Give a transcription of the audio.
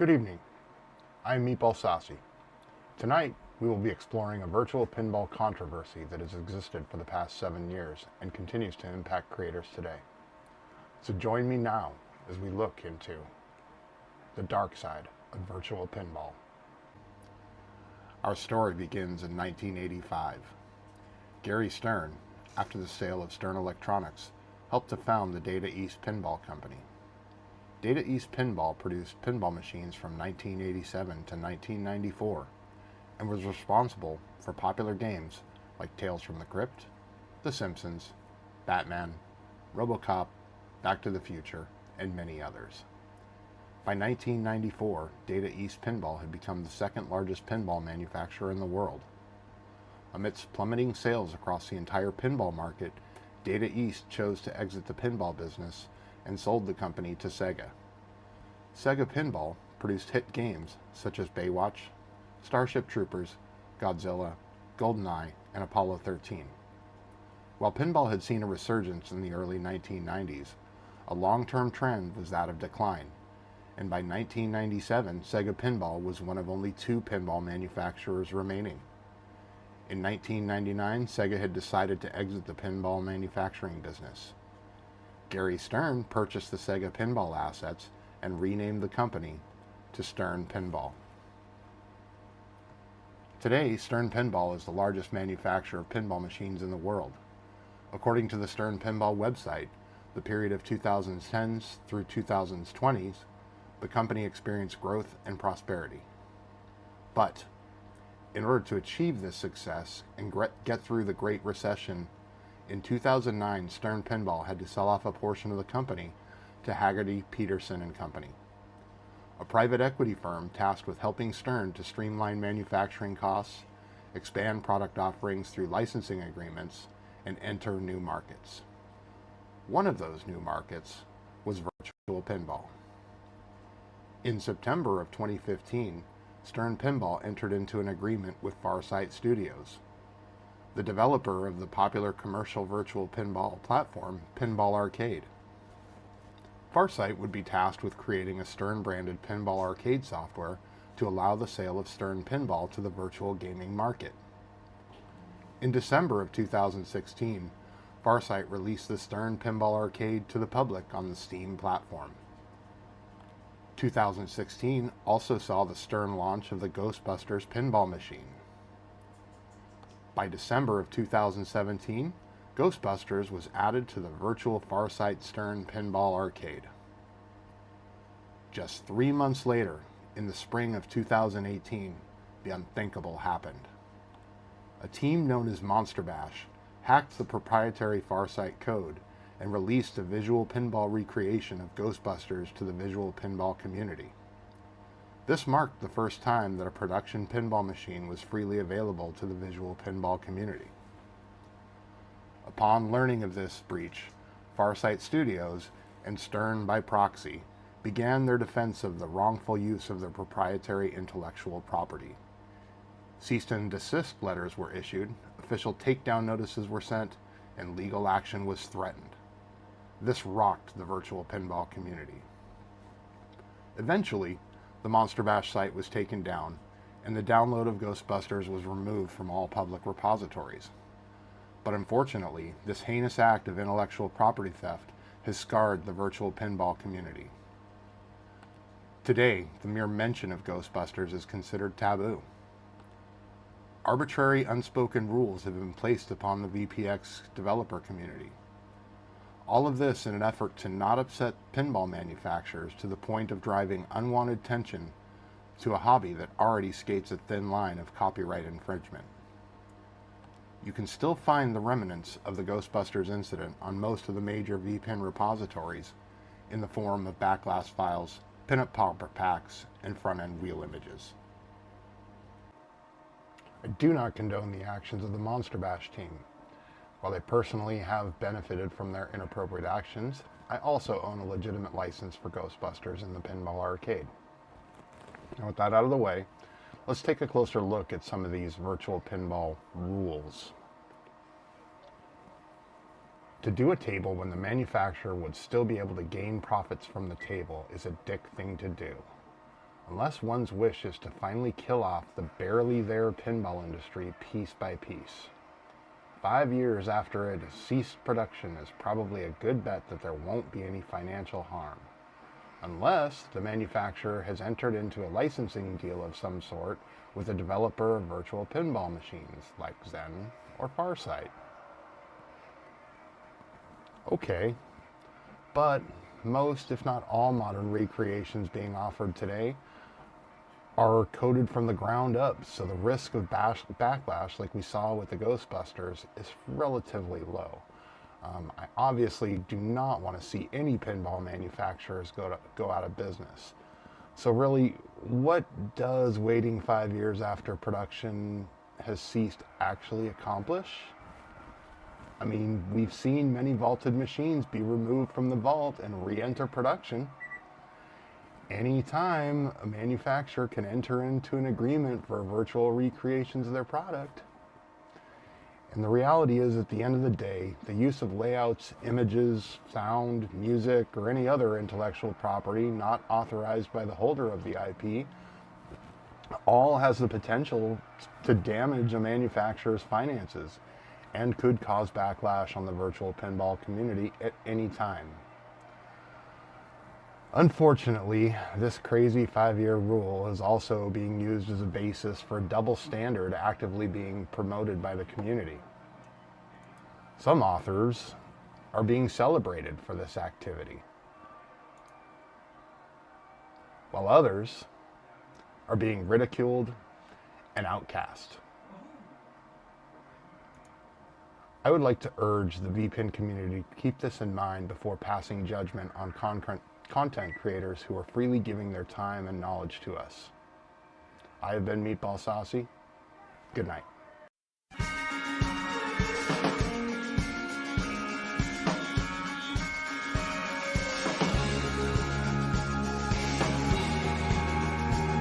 Good evening. I'm Meatball Saucey. Tonight, we will be exploring a virtual pinball controversy that has existed for the past 7 years and continues to impact creators today. So join me now as we look into the dark side of virtual pinball. Our story begins in 1985. Gary Stern, after the sale of Stern Electronics, helped to found the Data East Pinball Company. Data East Pinball produced pinball machines from 1987 to 1994 and was responsible for popular games like Tales from the Crypt, The Simpsons, Batman, RoboCop, Back to the Future, and many others. By 1994, Data East Pinball had become the second largest pinball manufacturer in the world. Amidst plummeting sales across the entire pinball market, Data East chose to exit the pinball business and sold the company to Sega. Sega Pinball produced hit games such as Baywatch, Starship Troopers, Godzilla, GoldenEye, and Apollo 13. While pinball had seen a resurgence in the early 1990s, a long-term trend was that of decline, and by 1997, Sega Pinball was one of only 2 pinball manufacturers remaining. In 1999, Sega had decided to exit the pinball manufacturing business. Gary Stern purchased the Sega Pinball assets and renamed the company to Stern Pinball. Today, Stern Pinball is the largest manufacturer of pinball machines in the world. According to the Stern Pinball website, the period of 2010s through 2020s, the company experienced growth and prosperity. But in order to achieve this success and get through the Great Recession, in 2009, Stern Pinball had to sell off a portion of the company to Haggerty, Peterson and Company, a private equity firm tasked with helping Stern to streamline manufacturing costs, expand product offerings through licensing agreements, and enter new markets. One of those new markets was virtual pinball. In September of 2015, Stern Pinball entered into an agreement with Farsight Studios, the developer of the popular commercial virtual pinball platform Pinball Arcade. Farsight would be tasked with creating a Stern-branded pinball arcade software to allow the sale of Stern Pinball to the virtual gaming market. In December of 2016, Farsight released the Stern Pinball Arcade to the public on the Steam platform. 2016 also saw the Stern launch of the Ghostbusters pinball machine. By December of 2017, Ghostbusters was added to the virtual Farsight Stern Pinball Arcade. Just 3 months later, in the spring of 2018, the unthinkable happened. A team known as Monster Bash hacked the proprietary Farsight code and released a visual pinball recreation of Ghostbusters to the visual pinball community. This marked the first time that a production pinball machine was freely available to the visual pinball community. Upon learning of this breach, Farsight Studios and Stern by proxy began their defense of the wrongful use of their proprietary intellectual property. Cease and desist letters were issued, official takedown notices were sent, and legal action was threatened. This rocked the virtual pinball community. Eventually, the Monster Bash site was taken down, and the download of Ghostbusters was removed from all public repositories. But unfortunately, this heinous act of intellectual property theft has scarred the virtual pinball community. Today, the mere mention of Ghostbusters is considered taboo. Arbitrary, unspoken rules have been placed upon the VPX developer community. All of this in an effort to not upset pinball manufacturers to the point of driving unwanted tension to a hobby that already skates a thin line of copyright infringement. You can still find the remnants of the Ghostbusters incident on most of the major VPN repositories in the form of backlash files, pinup popper packs, and front-end wheel images. I do not condone the actions of the Monster Bash team. While I personally have benefited from their inappropriate actions, I also own a legitimate license for Ghostbusters in the Pinball Arcade. Now with that out of the way, let's take a closer look at some of these virtual pinball rules. To do a table when the manufacturer would still be able to gain profits from the table is a dick thing to do. unless one's wish is to finally kill off the barely there pinball industry piece by piece. 5 years after it has ceased production is probably a good bet that there won't be any financial harm, unless the manufacturer has entered into a licensing deal of some sort with a developer of virtual pinball machines like Zen or Farsight. Okay, but most, if not all, modern recreations being offered today are coded from the ground up, so the risk of backlash, like we saw with the Ghostbusters, is relatively low. I obviously do not want to see any pinball manufacturers go out of business. So really, what does waiting 5 years after production has ceased actually accomplish? I mean, we've seen many vaulted machines be removed from the vault and re-enter production. Anytime a manufacturer can enter into an agreement for virtual recreations of their product. And the reality is, at the end of the day, the use of layouts, images, sound, music, or any other intellectual property not authorized by the holder of the IP all has the potential to damage a manufacturer's finances and could cause backlash on the virtual pinball community at any time. Unfortunately, this crazy 5-year rule is also being used as a basis for a double standard actively being promoted by the community. Some authors are being celebrated for this activity, while others are being ridiculed and outcast. I would like to urge the VPN community to keep this in mind before passing judgment on content creators who are freely giving their time and knowledge to us. I have been Meatball Saucey. Good night.